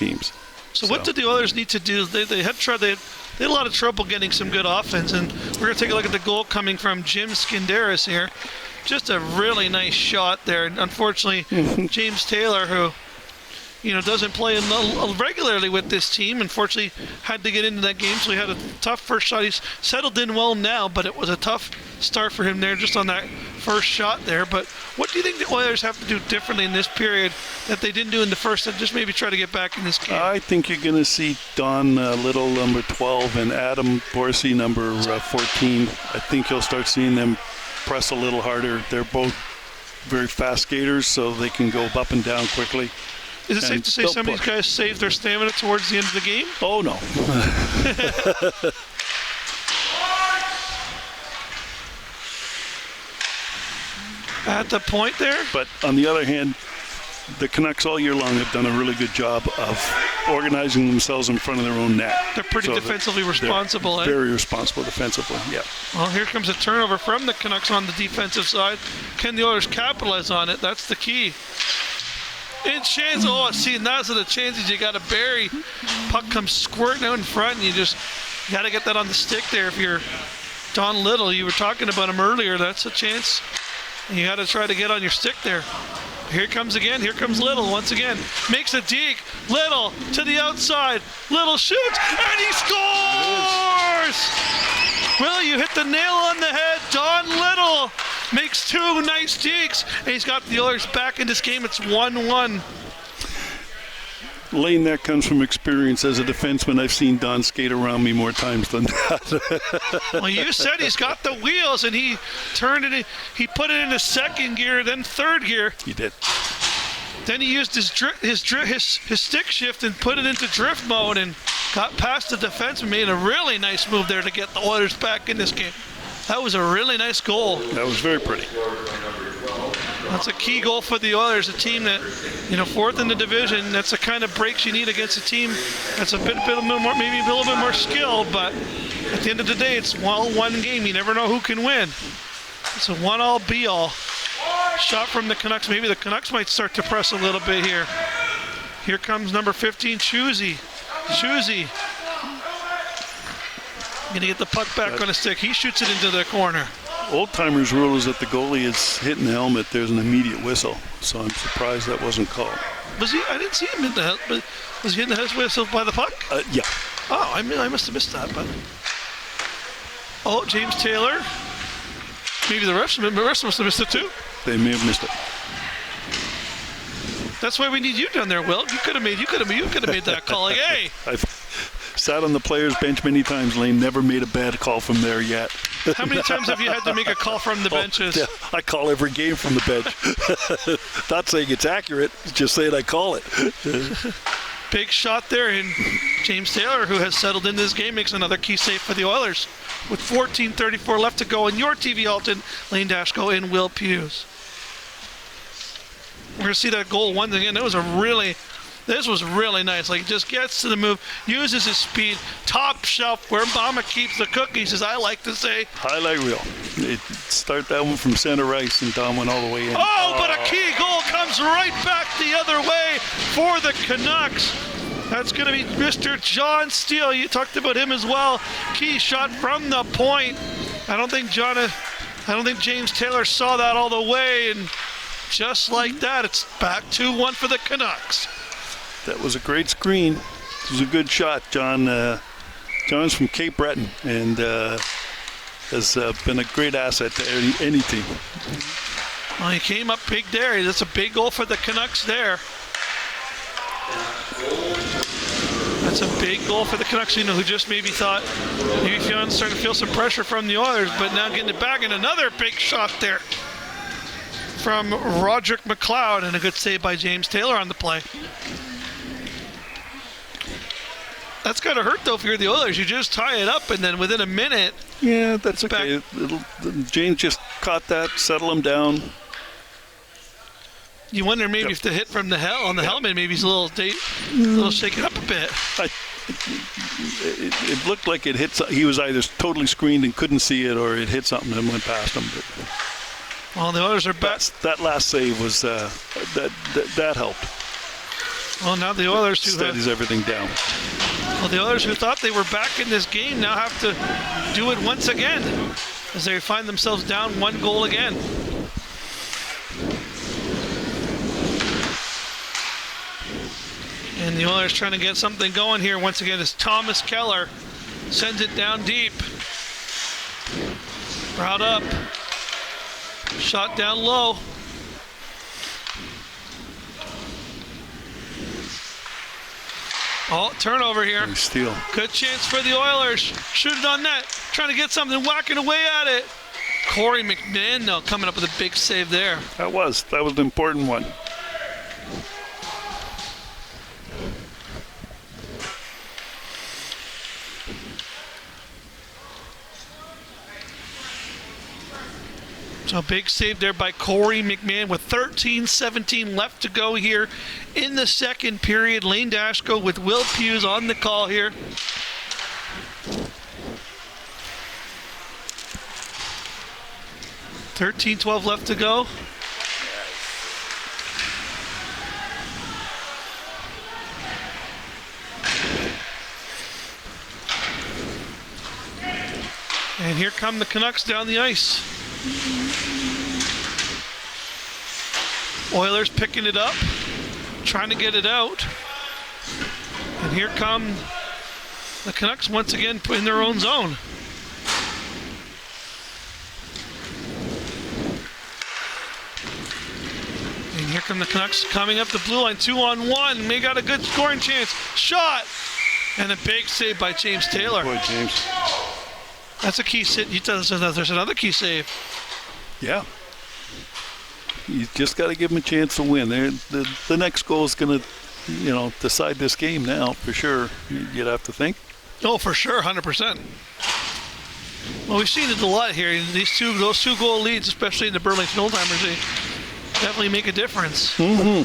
teams. So what did the Oilers need to do? They had a lot of trouble getting some good offense, and we're going to take a look at the goal coming from Jim Skinderis here. Just a really nice shot there. And unfortunately, James Taylor, who doesn't play regularly with this team, unfortunately had to get into that game, so he had a tough first shot. He's settled in well now, but it was a tough start for him there just on that first shot there. But what do you think the Oilers have to do differently in this period that they didn't do in the first, and just maybe try to get back in this game? I think you're going to see Don Little, number 12, and Adam BOHC, number 14. I think you'll start seeing them press a little harder. They're both very fast skaters, so they can go up and down quickly. Is it safe to say some of these guys save their stamina towards the end of the game? Oh, no. At the point there? But on the other hand, the Canucks all year long have done a really good job of organizing themselves in front of their own net. They're pretty defensively responsible. Very responsible defensively, yeah. Well, here comes a turnover from the Canucks on the defensive side. Can the Oilers capitalize on it? That's the key. In chance, and those are the chances you got to bury. Puck comes squirting out in front, and you got to get that on the stick there. If you're Don Little, you were talking about him earlier, that's a chance. You got to try to get on your stick there. Here comes again. Here comes Little once again. Makes a deke. Little to the outside. Little shoots, and he scores! Will, you hit the nail on the head. Don Little makes two nice dekes, and he's got the Oilers back in this game. It's 1-1. Lane, that comes from experience as a defenseman. I've seen Don skate around me more times than that. Well, you said he's got the wheels, and he turned it. He put it into second gear, then third gear. He did. Then he used his stick shift and put it into drift mode and got past the defenseman. Made a really nice move there to get the Oilers back in this game. That was a really nice goal. That was very pretty. That's a key goal for the Oilers, a team that, fourth in the division. That's the kind of breaks you need against a team that's a bit more, maybe a little bit more skill. But at the end of the day, it's one game. You never know who can win. It's a one-all, be-all. Shot from the Canucks. Maybe the Canucks might start to press a little bit here. Here comes number 15, Chusey. Going to get the puck back on a stick. He shoots it into the corner. Old-timers rule is that the goalie is hitting the helmet, there's an immediate whistle. So I'm surprised that wasn't called. Was he? I didn't see him in the helmet. But was he in the head whistle by the puck? Yeah. Oh, I must have missed that. But James Taylor. Maybe the rest must have missed it too. They may have missed it. That's why we need you down there, Will. You could have made that call. Like, hey. I've sat on the players' bench many times, Lane. Never made a bad call from there yet. How many times have you had to make a call from the benches? Yeah, I call every game from the bench. Not saying it's accurate, just saying I call it. Big shot there, and James Taylor, who has settled into this game, makes another key save for the Oilers. With 14:34 left to go in your TV, Alton, Lane Dashko and Will Hughes. We're going to see that goal once again. This was really nice. Like, just gets to the move, uses his speed, top shelf, where Mama keeps the cookies, as I like to say. Highlight reel. Start that one from center ice, and Don went all the way in. But a key goal comes right back the other way for the Canucks. That's going to be Mr. John Steele. You talked about him as well. Key shot from the point. I don't think James Taylor saw that all the way, and just like that, it's back 2-1 for the Canucks. That was a great screen. It was a good shot. John's from Cape Breton and has been a great asset to any team. Well, he came up big there. That's a big goal for the Canucks there. That's a big goal for the Canucks, who just maybe thought, starting to feel some pressure from the Oilers, but now getting it back, and another big shot there from Roderick McLeod, and a good save by James Taylor on the play. That's got to hurt, though, if you're the Oilers. You just tie it up, and then within a minute... Yeah, that's okay. James just caught that, settle him down. You wonder maybe if the hit from the helmet, maybe he's a little shaken up a bit. It looked like it hit. He was either totally screened and couldn't see it, or it hit something and went past him. But the Oilers are back. That last save was that helped. Well, now the Oilers steadies everything down. Well, the Oilers who thought they were back in this game now have to do it once again as they find themselves down 1 goal again. And the Oilers trying to get something going here once again as Thomas Keller sends it down deep. Brought up. Shot down low. Oh, turnover here. Nice steal. Good chance for the Oilers. Shoot it on net. Trying to get something, whacking away at it. Corey McMahon, though, coming up with a big save there. That was an important one. So big save there by Corey McMahon with 13:17 left to go here in the second period. Lane Dashko with Will Hughes on the call here. $13:12 left to go. And here come the Canucks down the ice. Oilers picking it up, trying to get it out. And here come the Canucks once again in their own zone. And here come the Canucks coming up the blue line, 2-on-1. They got a good scoring chance. Shot! And a big save by James Taylor. Boy, James. That's a key save. There's another key save. Yeah. You just got to give them a chance to win. The next goal is going to, decide this game now for sure. You'd have to think. Oh, for sure, 100%. Well, we've seen it a lot here. Those two goal leads, especially in the Burlington Old Timers, they definitely make a difference. Mm-hmm.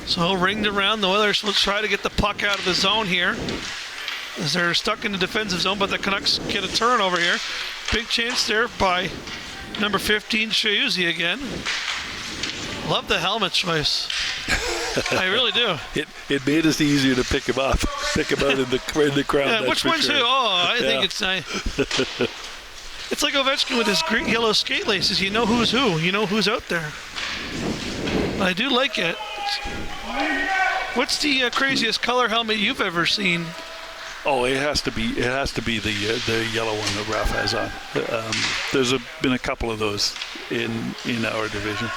So ringed around, the Oilers will try to get the puck out of the zone here as they're stuck in the defensive zone, but the Canucks get a turnover here. Big chance there by number 15, Chiuzi again. Love the helmet choice. I really do. It made us easier to pick him out in the crowd. Yeah, which one's sure. who? Oh, I think it's it's like Ovechkin with his green, yellow skate laces. You know who's who. You know who's out there. But I do like it. What's the craziest color helmet you've ever seen? Oh, it has to be the yellow one that Ralph has on. There's been a couple of those in our division.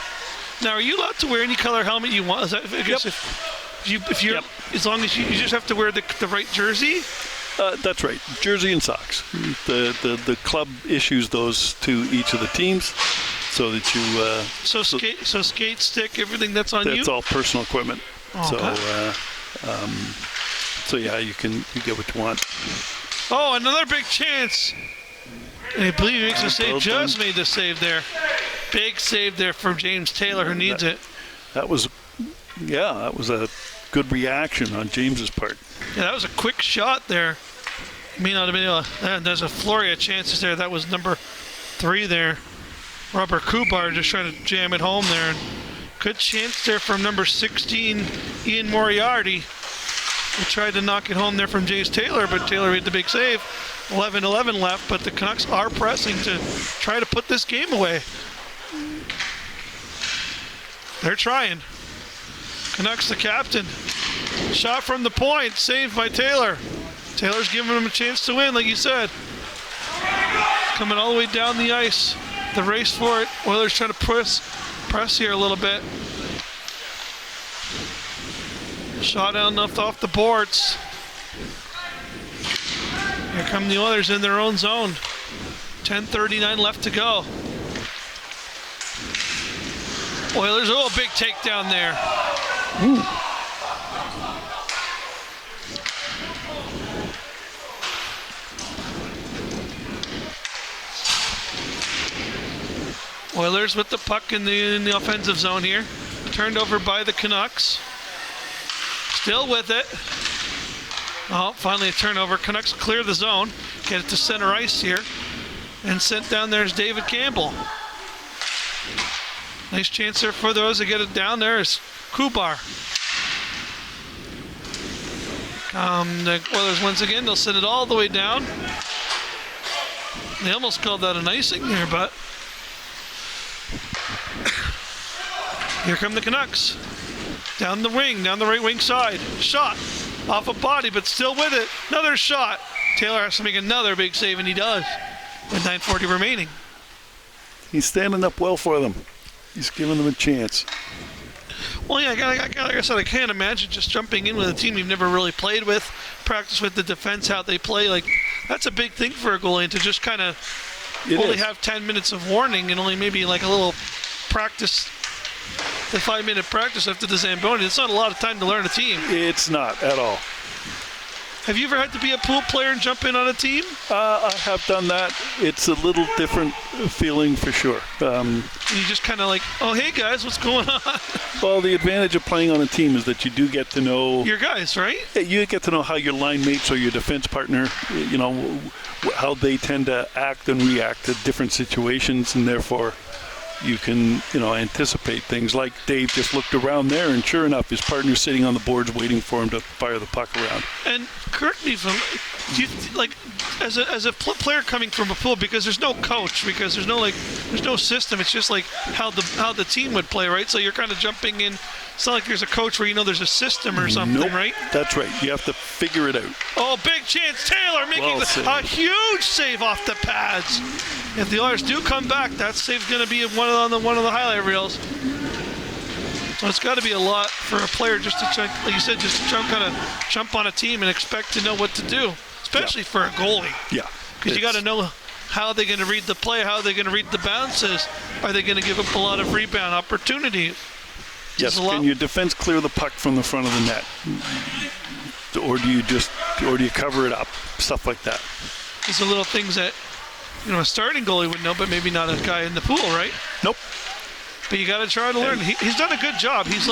Now, are you allowed to wear any color helmet you want? Is that, I guess if you're, as long as you just have to wear the right jersey? That's right, jersey and socks. The club issues those to each of the teams, so that you. So skate stick, everything that's on you. That's all personal equipment. Oh, okay. So yeah, you get what you want. Oh, another big chance. And I believe he makes a save. Just made the save there. Big save there from James Taylor, who needs it. That was a good reaction on James's part. Yeah, that was a quick shot there. May not have been able to, there's a flurry of chances there. That was number 3 there. Robert Kubar just trying to jam it home there. And good chance there from number 16, Ian Moriarty. He tried to knock it home there from James Taylor, but Taylor made the big save. 11-11 left, but the Canucks are pressing to try to put this game away. They're trying. Canucks, the captain. Shot from the point, saved by Taylor. Taylor's giving him a chance to win, like you said. Coming all the way down the ice. The race for it. Oilers trying to press here a little bit. Shot out enough off the boards. Here come the Oilers in their own zone. 10:39 left to go. Oilers, oh, big takedown there. Ooh. Oilers with the puck in the offensive zone here. Turned over by the Canucks. Still with it. Oh, finally a turnover. Canucks clear the zone. Get it to center ice here. And sent down there is David Campbell. Nice chance there for those to get it down there is Kubar. The Oilers once again, they'll send it all the way down. They almost called that an icing there, but here come the Canucks. Down the wing, down the right wing side. Shot off a body, but still with it. Another shot. Taylor has to make another big save, and he does with 9:40 remaining. He's standing up well for them. He's giving them a chance. Well, yeah, like I said, I can't imagine just jumping in with a team you've never really played with, practice with the defense, how they play. Like, that's a big thing for a goalie, and to just kind of only have 10 minutes of warning and only maybe like a little practice, the 5-minute practice after the Zamboni. It's not a lot of time to learn a team. It's not at all. Have you ever had to be a pool player and jump in on a team? I have done that. It's a little different feeling for sure. You just kind of like, oh, hey, guys, what's going on? Well, the advantage of playing on a team is that you do get to know your guys, right? You get to know how your line mates or your defense partner, you know, how they tend to act and react to different situations, and therefore you can, you know, anticipate things. Like Dave just looked around there, and sure enough, his partner's sitting on the boards waiting for him to fire the puck around. And correct me if I'm, do you like, as a player coming from a pool, because there's no coach, because there's no system. It's just like how the team would play, right? So you're kind of jumping in. It's not like there's a coach where you know there's a system or something, nope, right? That's right. You have to figure it out. Oh, big chance. Taylor making a huge save off the pads. If the Oilers do come back, that save's going to be one of the highlight reels. So it's got to be a lot for a player just to, like you said, just to kind of jump on a team and expect to know what to do, especially for a goalie. Yeah. Because you got to know how they're going to read the play, how they're going to read the bounces. Are they going to give up a lot of rebound opportunities? Yes, can your defense clear the puck from the front of the net? Or do you cover it up? Stuff like that. These are little things that, you know, a starting goalie would know, but maybe not a guy in the pool, right? Nope. But you got to try to learn. He's done a good job. He's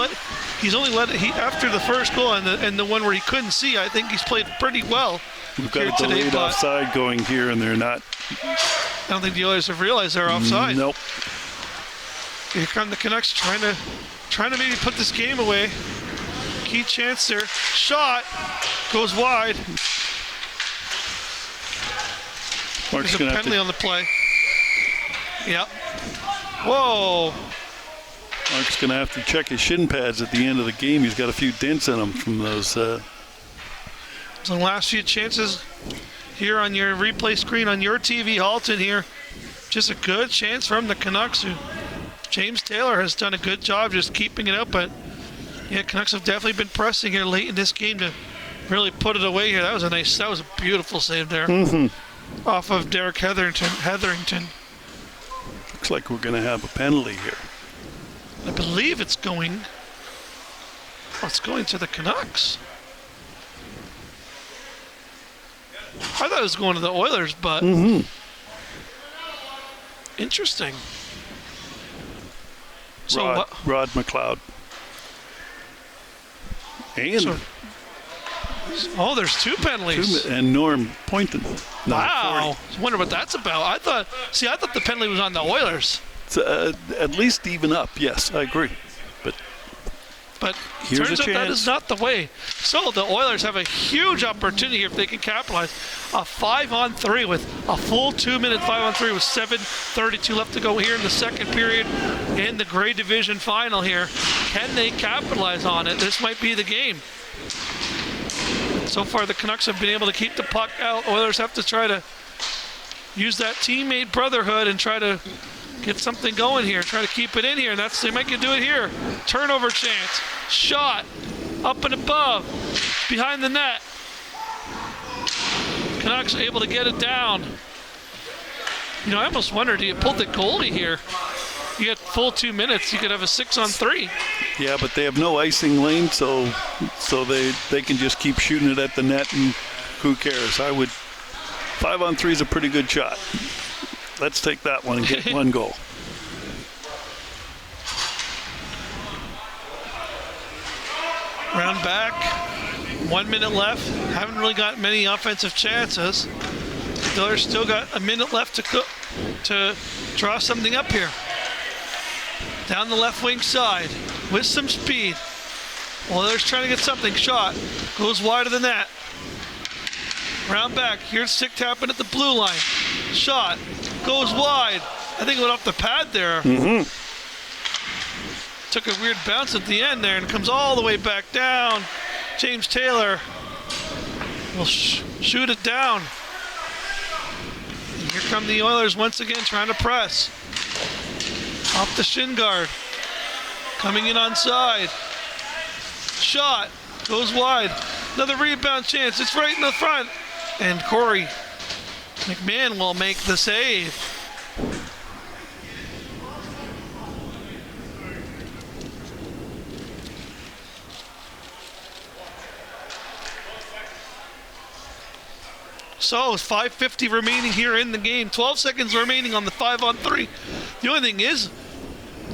only let after the first goal and the one where he couldn't see. I think he's played pretty well. We've got a delayed offside going here, and they're not. I don't think the Oilers have realized they're offside. Nope. Here come the Canucks trying to maybe put this game away. Key chance there. Shot goes wide. There's a penalty on the play. Yep. Whoa. Mark's going to have to check his shin pads at the end of the game. He's got a few dents in them from those. So the last few chances here on your replay screen on your TV, Halton here. Just a good chance from the Canucks. James Taylor has done a good job just keeping it up, but yeah, Canucks have definitely been pressing here late in this game to really put it away here. That was a beautiful save there. Mm-hmm. Off of Derek Hetherington. Looks like we're going to have a penalty here. I believe it's going to the Canucks. I thought it was going to the Oilers, but interesting. So Rod McLeod. And there's two penalties. And Norm Poynton. Wow. I wonder what that's about. I thought the penalty was on the Oilers. It's, at least even up. Yes, I agree. But here's turns out that is not the way. So the Oilers have a huge opportunity here if they can capitalize. A 5-on-3 with a full 2-minute 5-on-3 with 7:32 left to go here in the second period in the Grey Division final here. Can they capitalize on it? This might be the game. So far the Canucks have been able to keep the puck out. Oilers have to try to use that teammate brotherhood and try to get something going here. Try to keep it in here. They might do it here. Turnover chance. Shot. Up and above. Behind the net. Canucks able to get it down. You know, I almost wondered, do you pull the goalie here? You get full 2 minutes, you could have a 6-on-3. Yeah, but they have no icing lane, so they can just keep shooting it at the net, and who cares? 5-on-3 is a pretty good shot. Let's take that one and get one goal. Round back, 1 minute left. Haven't really got many offensive chances. The Oilers still got a minute left to draw something up here. down the left wing side with some speed. Oilers trying to get something. Shot goes wide of the net. Round back. Here's stick tapping at the blue line. Shot goes wide. I think it went off the pad there. Took a weird bounce at the end there and comes all the way back down. James Taylor will shoot it down. And here come the Oilers once again trying to press. Off the shin guard. Coming in onside. Shot goes wide. Another rebound chance. It's right in the front. And Corey McMahon will make the save. So, 5:50 remaining here in the game. 12 seconds remaining on the 5-on-3. The only thing is,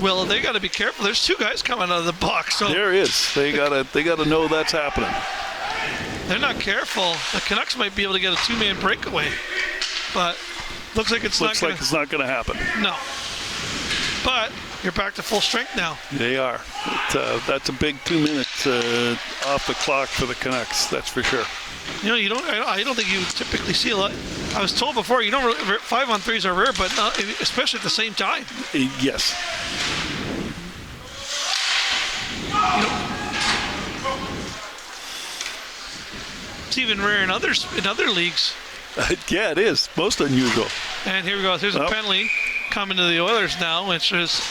well, they got to be careful. There's two guys coming out of the box. So There is. They gotta know that's happening. they're not careful. The Canucks might be able to get a two-man breakaway, but looks like it's Looks not like going it's not going to happen. No. But you're back to full strength now. They are. That's a big 2 minutes off the clock for the Canucks. That's for sure. You know, I don't think you typically see a lot. I was told before, 5-on-3s are rare, but not, especially at the same time. Yes. It's even rare in other leagues. Yeah, it is. Most unusual. And here we go. There's a penalty coming to the Oilers now, which is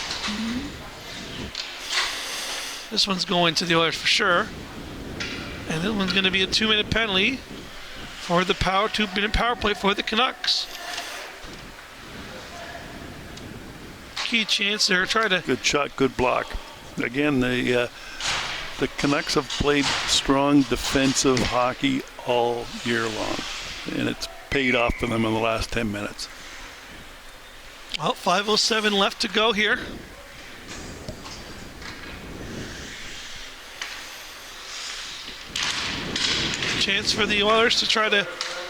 this one's going to the Oilers for sure. And this one's going to be a 2-minute penalty for the 2-minute power play for the Canucks. Key chance there. Try to. Good shot, good block. Again, the Canucks have played strong defensive hockey all year long, and it's paid off for them in the last 10 minutes. Well, 5:07 left to go here. Chance for the Oilers to try to.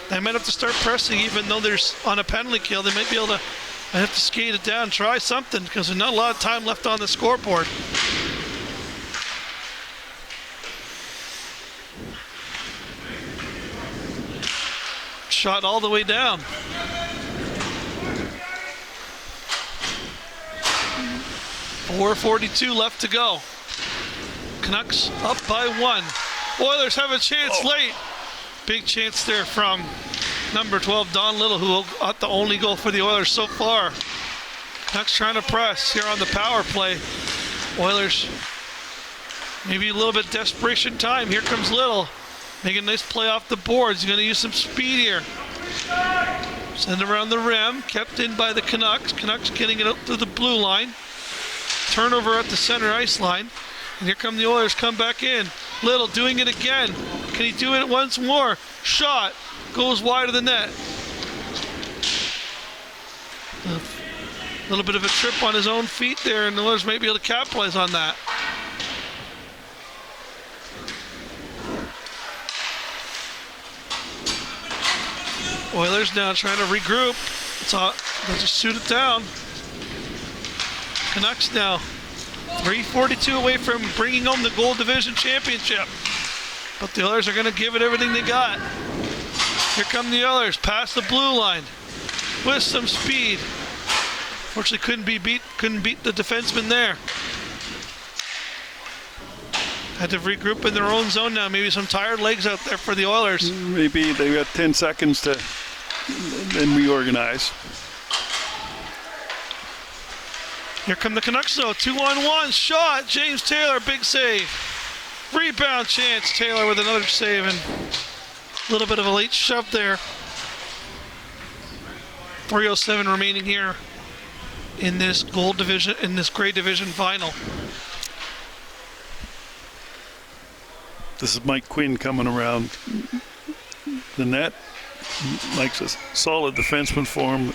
They might have to start pressing, even though there's on a penalty kill. They might be able to. I have to skate it down, try something, because there's not a lot of time left on the scoreboard. Shot all the way down. .442 left to go. Canucks up by 1. Oilers have a chance late. Big chance there from number 12, Don Little, who got the only goal for the Oilers so far. Canucks trying to press here on the power play. Oilers maybe a little bit desperation time. Here comes Little. Making a nice play off the boards. He's going to use some speed here. Send it around the rim. Kept in by the Canucks. Canucks getting it up to the blue line. Turnover at the center ice line. And here come the Oilers, come back in. Little doing it again. Can he do it once more? Shot. Goes wide of the net. A little bit of a trip on his own feet there, and the Oilers may be able to capitalize on that. Oilers now trying to regroup. They'll just shoot it down. Canucks now 3:42 away from bringing home the Gold Division Championship. But the Oilers are going to give it everything they got. Here come the Oilers past the blue line with some speed. Fortunately, couldn't beat the defenseman there. Had to regroup in their own zone now. Maybe some tired legs out there for the Oilers. Maybe they've got 10 seconds to then reorganize. Here come the Canucks though. 2-on-1 shot. James Taylor, big save. Rebound chance. Taylor with another save and a little bit of a late shove there. 3:07 remaining here in this Gold Division, in this Grey Division final. This is Mike Quinn coming around the net. Mike's a solid defenseman for him.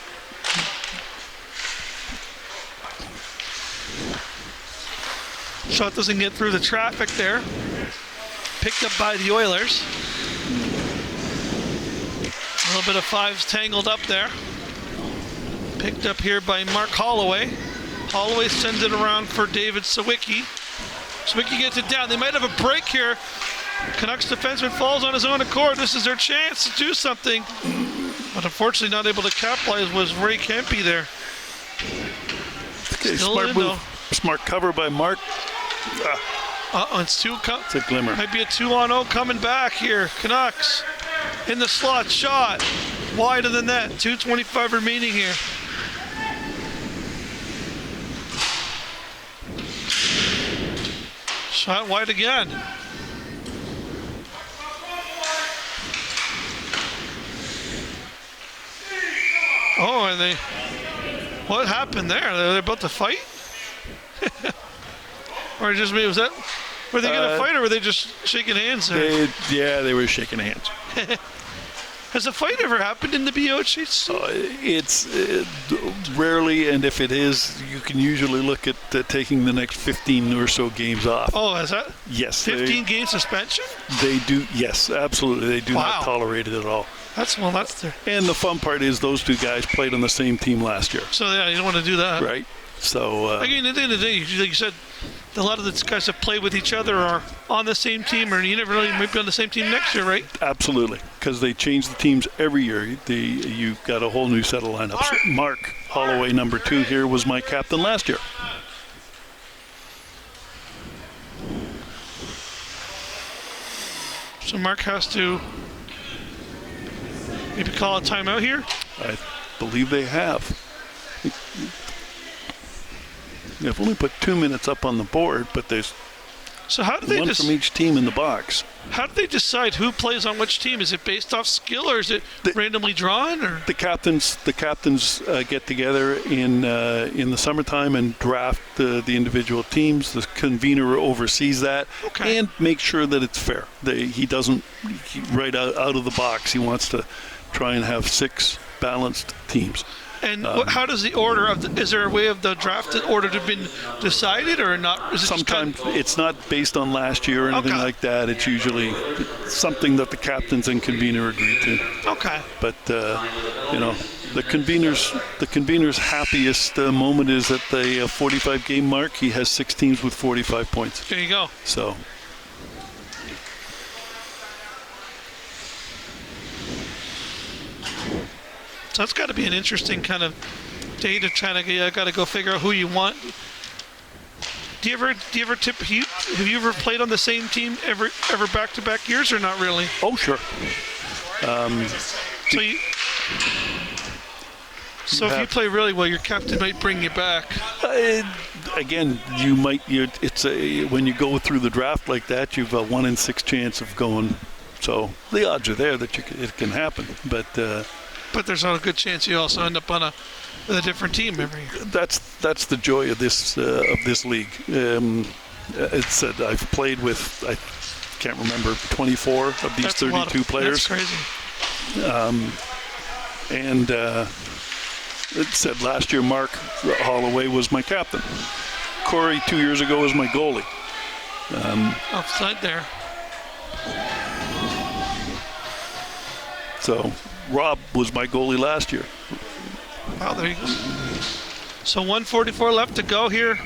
Shot doesn't get through the traffic there. Picked up by the Oilers. A little bit of fives tangled up there. Picked up here by Mark Holloway. Holloway sends it around for David Sawicki. Sawicki gets it down. They might have a break here. Canucks defenseman falls on his own accord. This is their chance to do something. But unfortunately not able to capitalize was Ray Kempe there. Okay, Still smart in, move. though. Smart cover by Mark. It's It's a glimmer. might be a 2-on-0 coming back here. Canucks in the slot, shot wide of the net. 2:25 remaining here. Shot wide again. Oh, and what happened there? They're about to fight? Or just me? Were they going to fight, or were they just shaking hands there? They were shaking hands. Has a fight ever happened in the BOHC? It's rarely, and if it is, you can usually look at taking the next 15 or so games off. Oh, is that? Yes. 15 game suspension? They do, yes, absolutely. They do not tolerate it at all. That's their... And the fun part is those two guys played on the same team last year. So, yeah, you don't want to do that. Right. So... Again, at the end of the day, like you said, a lot of the guys that play with each other are on the same team, or you never really might be on the same team next year, right? Absolutely, because they change the teams every year. You've got a whole new set of lineups. Mark Holloway, number 2 here, was my captain last year. So Mark has to maybe call a timeout here? I believe they have. They've only put 2 minutes up on the board, but there's one from each team in the box. How do they decide who plays on which team? Is it based off skill, or is it randomly drawn? Or the captains get together in the summertime and draft the individual teams. The convener oversees that and makes sure that it's fair. He doesn't right out of the box. He wants to try and have 6 balanced teams. And how does the order is there a way of the draft order to have been decided or not? Is it sometimes it's not based on last year or anything like that. It's usually something that the captains and convener agree to. Okay. But the convener's happiest moment is at the 45 game mark. He has 6 teams with 45 points. There you go. So. So that's got to be an interesting kind of day to try to got to go figure out who you want. Do you ever tip? Have you ever played on the same team ever back-to-back years or not really? Oh sure. So if you play really well, your captain might bring you back. Again, you might. When you go through the draft like that, you've a 1 in 6 chance of going. So the odds are there that it can happen, but there's not a good chance you also end up with a different team every year. That's the joy of this league. It's said I've played with, I can't remember, 24 of these 32 players. That's crazy. And it said last year Mark Holloway was my captain. Corey 2 years ago was my goalie. Offside there. So Rob was my goalie last year. Wow, there you go. So 1:44 left to go here.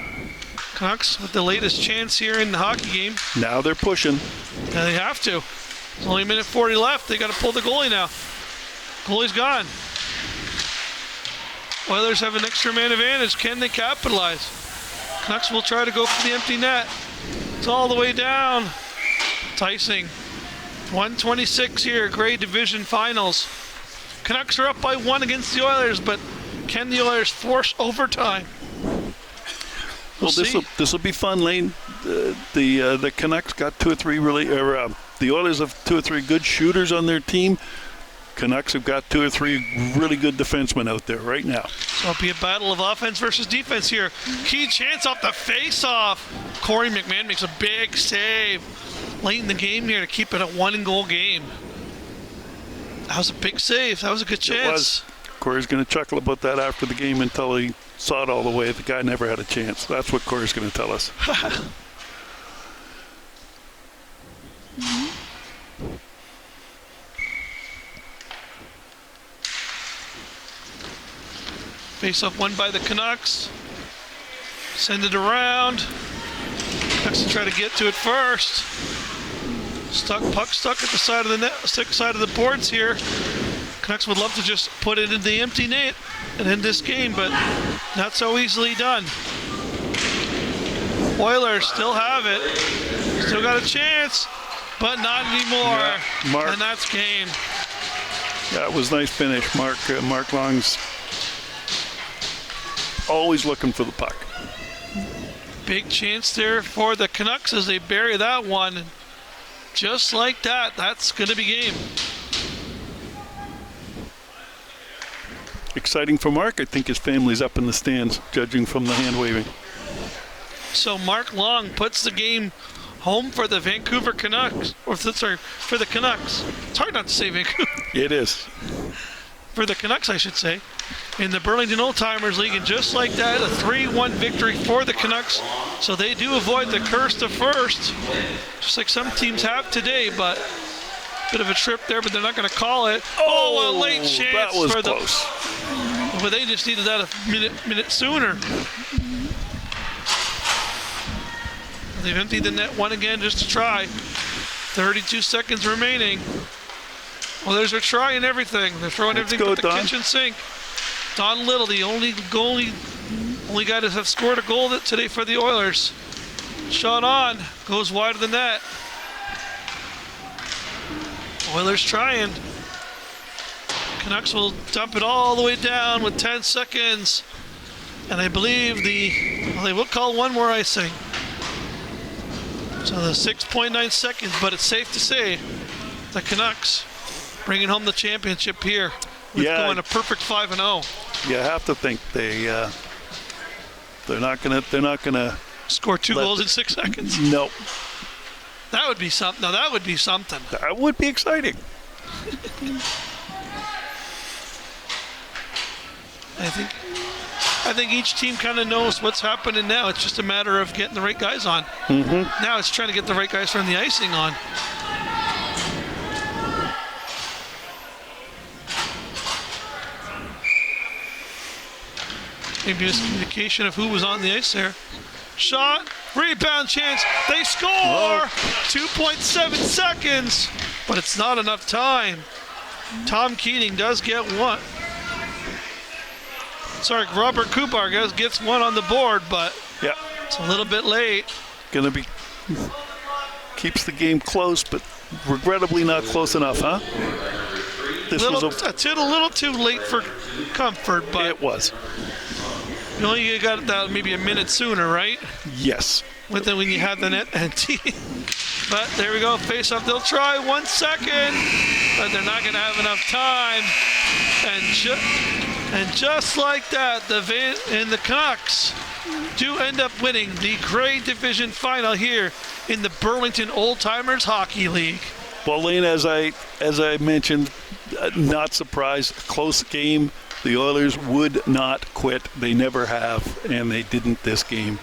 Canucks with the latest chance here in the hockey game. Now they're pushing. Yeah, they have to. There's only a minute 40 left. They got to pull the goalie now. Goalie's gone. Oilers have an extra man advantage. Can they capitalize? Canucks will try to go for the empty net. It's all the way down. Enticing. 1:26 here, Grey Division Finals. Canucks are up by 1 against the Oilers, but can the Oilers force overtime? Well, this will be fun, Lane. The Canucks got 2 or 3 the Oilers have 2 or 3 good shooters on their team. Canucks have got 2 or 3 really good defensemen out there right now. So it'll be a battle of offense versus defense here. Key chance off the face-off. Corey McMahon makes a big save late in the game here to keep it a 1-goal game. That was a big save. That was a good chance. It was. Corey's going to chuckle about that after the game until he saw it all the way. The guy never had a chance. That's what Corey's going to tell us. Face-off won by the Canucks. Send it around. Canucks to try to get to it first. Puck stuck at the side of the net, side of the boards here. Canucks would love to just put it in the empty net and end this game, but not so easily done. Oilers still have it. Still got a chance, but not anymore. Yeah, Mark. And that's game. That was nice finish, Mark. Mark Long's always looking for the puck. Big chance there for the Canucks as they bury that one. Just like that, that's going to be game. Exciting for Mark. I think his family's up in the stands, judging from the hand waving. So Mark Long puts the game home for the Vancouver Canucks, for the Canucks. It's hard not to say Vancouver. It is. For the Canucks, I should say, in the Burlington Old Timers League, and just like that, a 3-1 victory for the Canucks. So they do avoid the curse to first, just like some teams have today, but bit of a trip there, but they're not going to call it. Oh, a late chance that was for close. But they just needed that a minute sooner. They've emptied the net one again just to try. 32 seconds remaining. Well, there's a try and everything. They're throwing everything but the kitchen sink. Don Little, the only guy to have scored a goal today for the Oilers. Shot on, goes wide of the net. Oilers trying. Canucks will dump it all the way down with 10 seconds. And I believe they will call one more icing. So the 6.9 seconds, but it's safe to say the Canucks bringing home the championship here. Going a perfect 5-0. You have to think they're not gonna score two goals in 6 seconds. No. That would be something. Now that would be something. That would be exciting. I think each team kind of knows what's happening now. It's just a matter of getting the right guys on. Mm-hmm. Now it's trying to get the right guys from the icing on. Maybe miscommunication of who was on the ice there. Shot, rebound chance, they score! Whoa. 2.7 seconds, but it's not enough time. Tom Keating does get one. Sorry, Robert Kubar gets one on the board, but yeah, it's a little bit late. Gonna be keeps the game close, but regrettably not close enough, huh? It's a little too late for comfort, but it was. You only got that maybe a minute sooner, right? Yes. When you had the net empty. But there we go, face off. They'll try 1 second, but they're not going to have enough time. And just like that, the Canucks do end up winning the Grey Division final here in the Burlington Old Timers Hockey League. Well, Lane, as I mentioned, not surprised. Close game. The Oilers would not quit. They never have, and they didn't this game.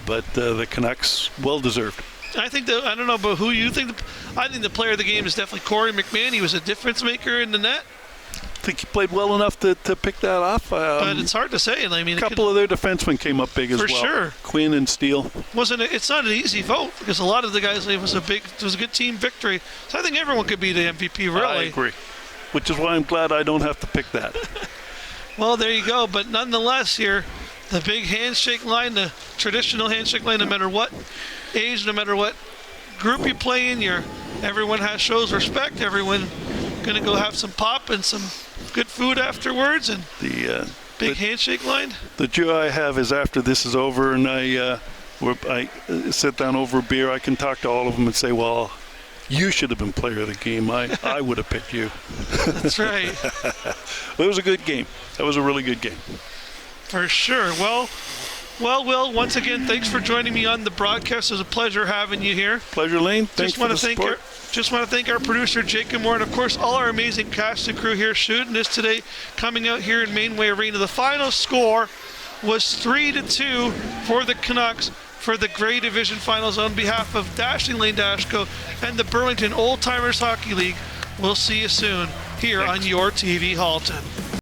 But the Canucks, well-deserved. I don't know about who you think. I think the player of the game is definitely Corey McMahon. He was a difference maker in the net. I think he played well enough to pick that off. But it's hard to say. I mean, a couple of their defensemen came up big as well. For sure. Quinn and Steele. It's not an easy vote because a lot of the guys, it was a good team victory. So I think everyone could be the MVP, really. I agree. Which is why I'm glad I don't have to pick that. Well, there you go. But nonetheless here, the big handshake line, the traditional handshake line, no matter what age, no matter what group you play in, everyone shows respect. Everyone going to go have some pop and some good food afterwards. And the handshake line. The joy I have is after this is over and I sit down over a beer, I can talk to all of them and say, well, you should have been player of the game. I would have picked you. That's right. It was a good game. That was a really good game. For sure. Well, Will, once again, thanks for joining me on the broadcast. It was a pleasure having you here. Pleasure, Lane. Thanks for the support. Just want to thank our producer, Jacob Moore, and, of course, all our amazing cast and crew here shooting this today, coming out here in Mainway Arena. The final score was 3-2 for the Canucks for the Grey Division Finals. On behalf of Dashing Lane Dashko and the Burlington Old Timers Hockey League, we'll see you soon here on your TV Halton.